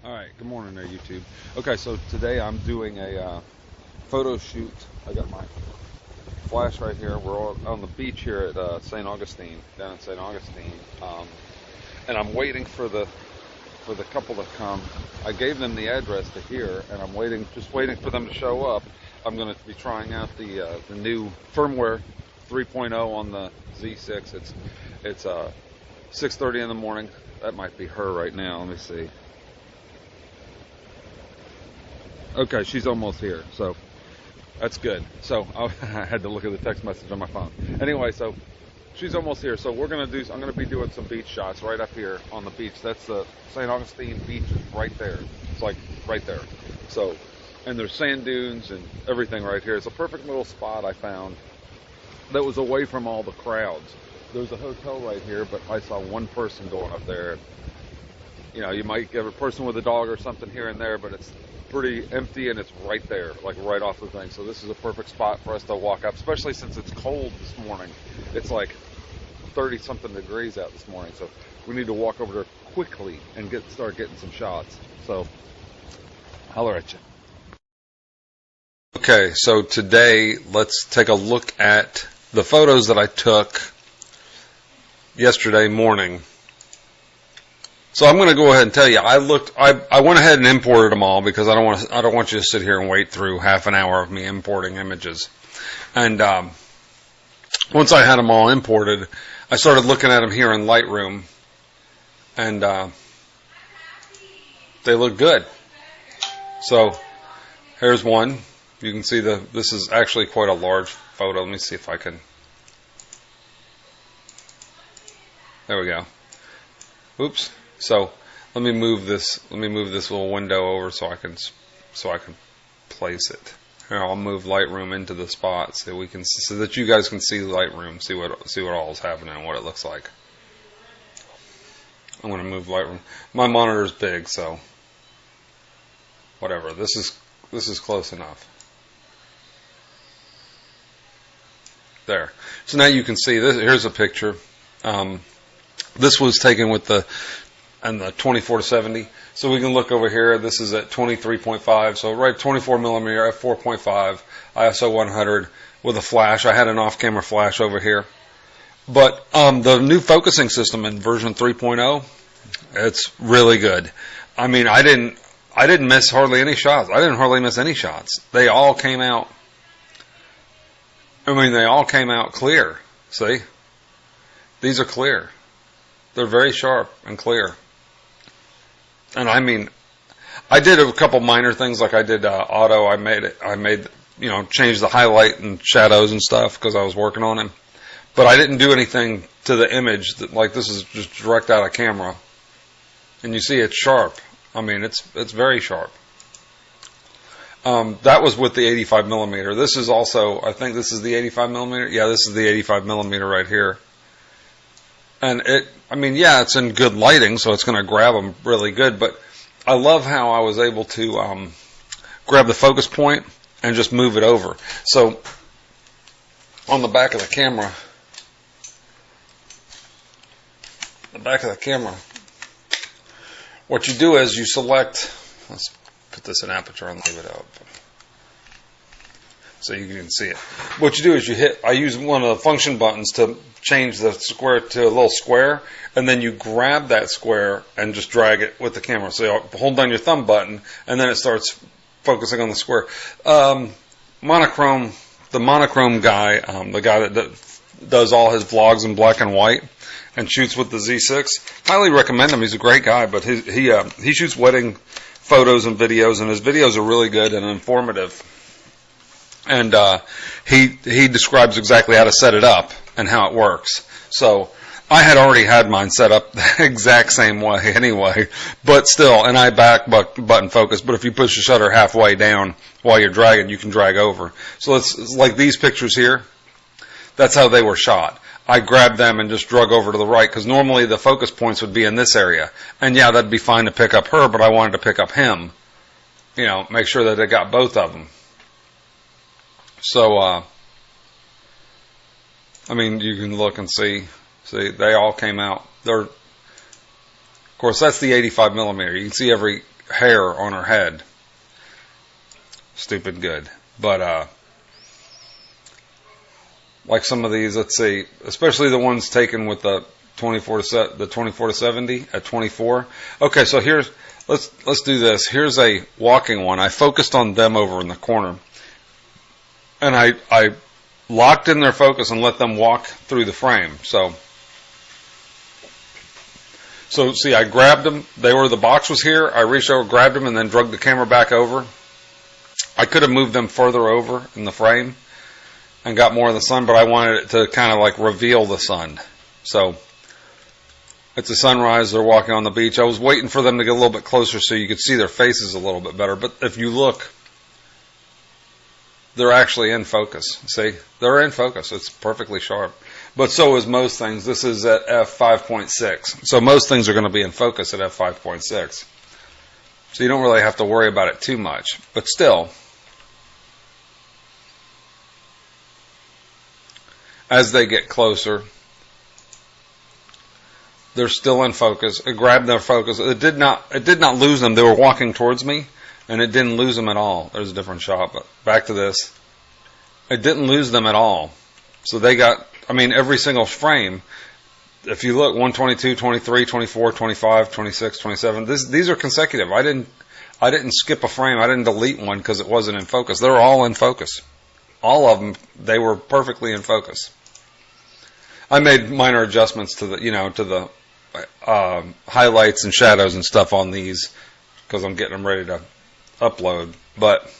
Alright, good morning there, YouTube. Okay, so today I'm doing a photo shoot. I got my flash right here. We're on the beach here at St. Augustine, down in St. Augustine. And I'm waiting for the couple to come. I gave them the address to here, and I'm just waiting for them to show up. I'm going to be trying out the new firmware 3.0 on the Z6. It's 6:30 in the morning. That might be her right now. Let me see. Okay, she's almost here, so that's good. So I had to look at the text message on my phone. Anyway, so she's almost here. So I'm gonna be doing some beach shots right up here on the beach. That's the St. Augustine beach is right there. It's like right there. So, and there's sand dunes and everything right here. It's a perfect little spot I found that was away from all the crowds. There's a hotel right here, but I saw one person going up there. You know, you might get a person with a dog or something here and there, but it's pretty empty and it's right there, like right off the thing. So this is a perfect spot for us to walk up, especially since it's cold this morning. It's like 30 something degrees out this morning, so we need to walk over there quickly and start getting some shots. So holler at you. Okay, so today let's take a look at the photos that I took yesterday morning. So I'm going to go ahead and tell you, I went ahead and imported them all because I don't want you to sit here and wait through half an hour of me importing images. And once I had them all imported, I started looking at them here in Lightroom, and they look good. So here's one. You can see this is actually quite a large photo. Let me see if I can. There we go. Oops. So let me move this little window over so I can place it. Here, I'll move Lightroom into the spot so that you guys can see Lightroom, see what all is happening and what it looks like. I'm going to move Lightroom. My monitor is big, so whatever. This is close enough. There. So now you can see this. Here's a picture. This was taken with the 24-70. So we can look over here. This is at 23.5. So right 24 millimeter at 4.5 ISO 100 with a flash. I had an off-camera flash over here. But the new focusing system in version 3.0, it's really good. I mean, I didn't miss hardly any shots. I didn't hardly miss any shots. They all came out. I mean, they all came out clear. See? These are clear. They're very sharp and clear. And I mean, I did a couple minor things, like I did auto. I made changed the highlight and shadows and stuff because I was working on him. But I didn't do anything to the image like this is just direct out of camera. And you see it's sharp. I mean, it's very sharp. That was with the 85 millimeter. This is also, I think this is the 85 millimeter. Yeah, this is the 85 millimeter right here. And it's in good lighting, so it's going to grab them really good. But I love how I was able to grab the focus point and just move it over. So on the back of the camera, what you do is you select, let's put this in aperture and leave it up so you can see it. What you do is I use one of the function buttons to change the square to a little square, and then you grab that square and just drag it with the camera. So you hold down your thumb button, and then it starts focusing on the square. The monochrome guy, the guy that does all his vlogs in black and white and shoots with the Z6, highly recommend him. He's a great guy, but he shoots wedding photos and videos, and his videos are really good and informative. And he describes exactly how to set it up and how it works. So I had already had mine set up the exact same way anyway, but still, and I back button focus. But if you push the shutter halfway down while you're dragging, you can drag over. So it's like these pictures here. That's how they were shot. I grabbed them and just drug over to the right, because normally the focus points would be in this area. And yeah, that'd be fine to pick up her, but I wanted to pick up him. You know, make sure that it got both of them. So, I mean, you can look and see, they all came out. Of course, that's the 85 millimeter. You can see hair on her head. Stupid good. But like some of these, let's see, especially the ones taken with the 24 to 70 at 24. Okay, so here's let's do this. Here's a walking one. I focused on them over in the corner, and I locked in their focus and let them walk through the frame. So see, I grabbed them. The box was here. I reached over, grabbed them, and then drug the camera back over. I could have moved them further over in the frame and got more of the sun, but I wanted it to kind of like reveal the sun. So it's a sunrise. They're walking on the beach. I was waiting for them to get a little bit closer so you could see their faces a little bit better. But if you look, they're actually in focus. See, they're in focus. It's perfectly sharp. But so is most things. This is at f5.6. So most things are going to be in focus at f5.6. So you don't really have to worry about it too much. But still, as they get closer, they're still in focus. It grabbed their focus. It did not lose them. They were walking towards me, and it didn't lose them at all. There's a different shot, but back to this. It didn't lose them at all. So they got, every single frame, if you look, 122, 23, 24, 25, 26, 27, these are consecutive. I didn't skip a frame. I didn't delete one because it wasn't in focus. They're all in focus. All of them, they were perfectly in focus. I made minor adjustments to the highlights and shadows and stuff on these because I'm getting them ready to upload. But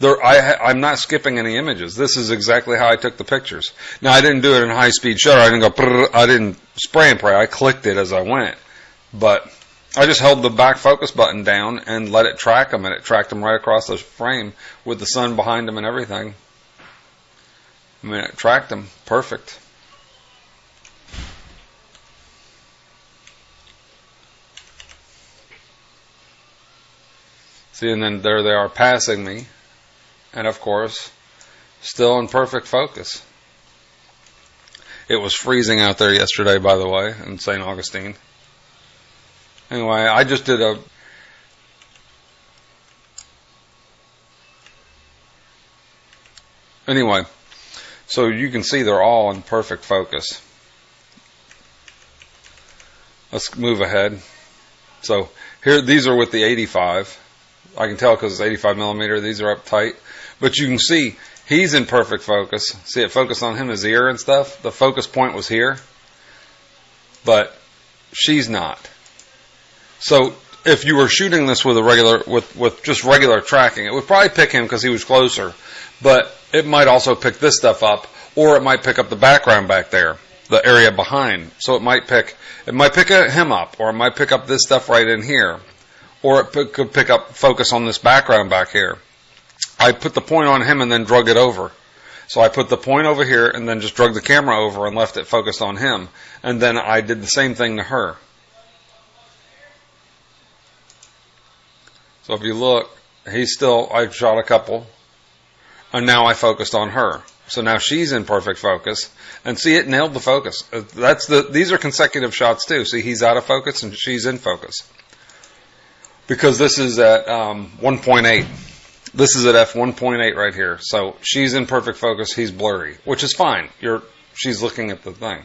I'm not skipping any images. This is exactly how I took the pictures. Now, I didn't do it in high-speed shutter. I didn't go, I didn't spray and pray. I clicked it as I went. But I just held the back focus button down and let it track them, and it tracked them right across the frame with the sun behind them and everything. It tracked them. Perfect. See, and then there they are passing me. And of course, still in perfect focus. It was freezing out there yesterday, by the way, in St. Augustine. Anyway, I just did Anyway, so you can see they're all in perfect focus. Let's move ahead. So here, these are with the 85. I can tell because it's 85 millimeter. These are up tight. But you can see he's in perfect focus. See, it focused on him, his ear and stuff. The focus point was here. But she's not. So if you were shooting this with with just regular tracking, it would probably pick him because he was closer. But it might also pick this stuff up, or it might pick up the background back there, the area behind. So it might pick him up, or it might pick up this stuff right in here, or it could pick up focus on this background back here. I put the point on him and then drug it over. So I put the point over here and then just drug the camera over and left it focused on him. And then I did the same thing to her. So if you look, I shot a couple. And now I focused on her. So now she's in perfect focus. And see, it nailed the focus. These are consecutive shots too. See, he's out of focus and she's in focus. Because this is at 1.8. This is at f1.8 right here. So she's in perfect focus, he's blurry, which is fine. She's looking at the thing.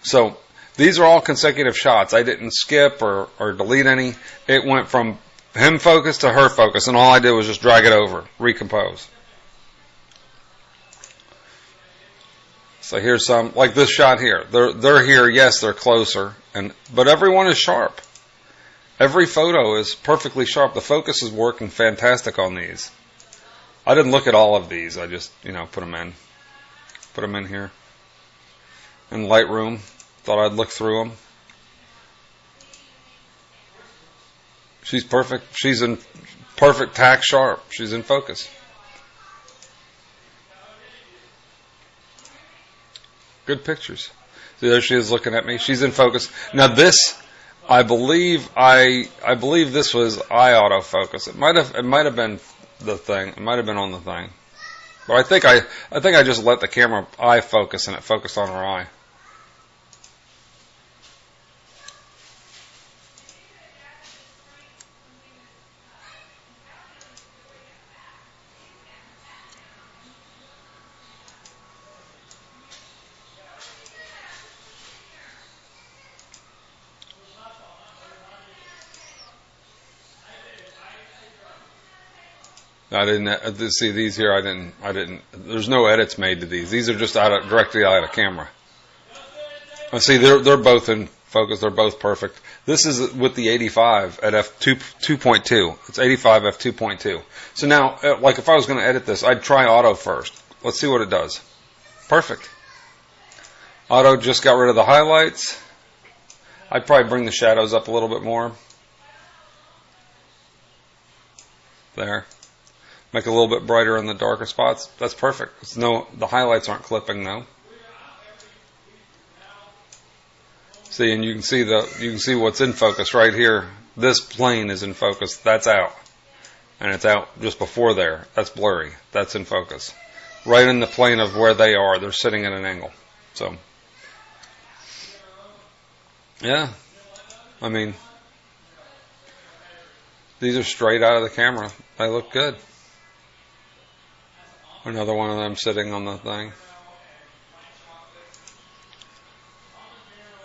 So these are all consecutive shots. I didn't skip or delete any. It went from him focus to her focus, and all I did was just drag it over, recompose. So here's some, like this shot here. They're here, yes, they're closer, but everyone is sharp. Every photo is perfectly sharp. The focus is working fantastic on these. I didn't look at all of these. I just, put them in. Put them in here. In Lightroom. Thought I'd look through them. She's perfect. She's in perfect tack sharp. She's in focus. Good pictures. See, there she is looking at me. She's in focus. Now this, I believe this was eye autofocus. It might have been the thing. It might have been on the thing. But I think I just let the camera eye focus and it focused on her eye. I didn't see these here. I didn't. There's no edits made to these. These are just directly out of camera. I see they're both in focus. They're both perfect. This is with the 85 at f2.2. It's 85 f2.2. So now, like if I was going to edit this, I'd try auto first. Let's see what it does. Perfect. Auto just got rid of the highlights. I'd probably bring the shadows up a little bit more. There. Make it a little bit brighter in the darker spots. That's perfect. The highlights aren't clipping though. See, and you can see what's in focus right here. This plane is in focus. That's out. And it's out just before there. That's blurry. That's in focus. Right in the plane of where they are. They're sitting at an angle. So, yeah. I mean, these are straight out of the camera. They look good. Another one of them sitting on the thing.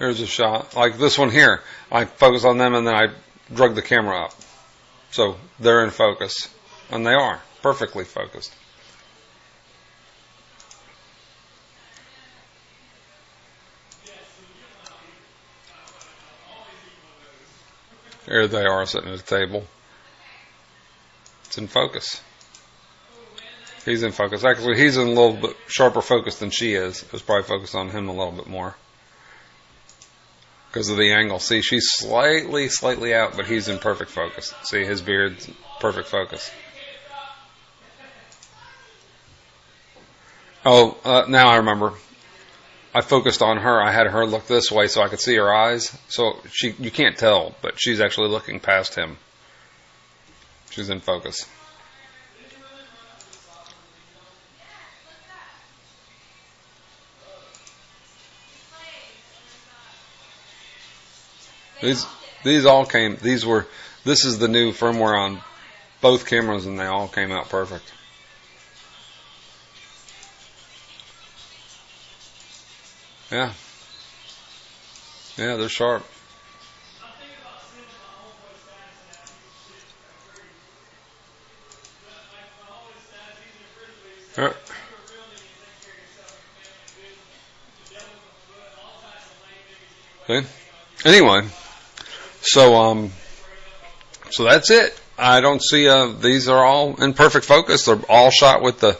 Here's a shot. Like this one here. I focus on them and then I drug the camera up. So they're in focus. And they are. Perfectly focused. Here they are sitting at a table. It's in focus. He's in focus. Actually, he's in a little bit sharper focus than she is. It was probably focused on him a little bit more. Because of the angle. See, she's slightly out, but he's in perfect focus. See, his beard's perfect focus. Oh, now I remember. I focused on her. I had her look this way so I could see her eyes. So you can't tell, but she's actually looking past him. She's in focus. These all came. This is the new firmware on both cameras, and they all came out perfect. Yeah, they're sharp. Okay. Anyway, so that's it. I don't see these are all in perfect focus. They're all shot with the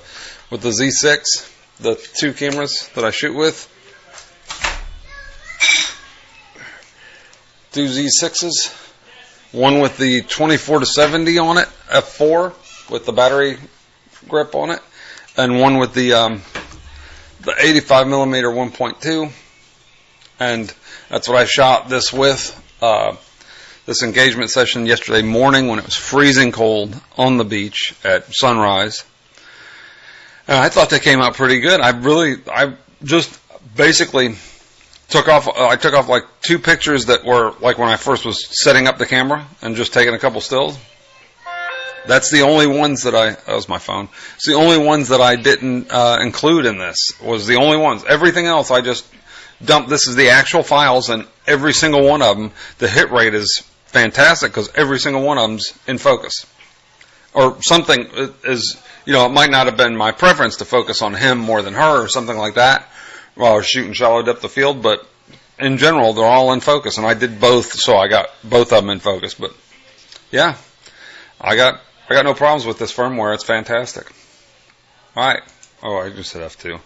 Z6, the two cameras that I shoot with. Two Z6s, one with the 24-70 on it, f4 with the battery grip on it, and one with the 85mm 1.2, and that's what I shot this with. This engagement session yesterday morning when it was freezing cold on the beach at sunrise, and I thought they came out pretty good. I just basically took off like two pictures that were like when I first was setting up the camera and just taking a couple stills. That's the only ones that was my phone. It's the only ones that I didn't include in this. Was the only ones. Everything else I just dumped. This is the actual files, and every single one of them, the hit rate is fantastic because every single one of them's in focus. Or something is, it might not have been my preference to focus on him more than her or something like that while I was shooting shallow depth of field, but in general, they're all in focus, and I did both, so I got both of them in focus. But yeah, I got no problems with this firmware. It's fantastic. All right. Oh, I just hit F2.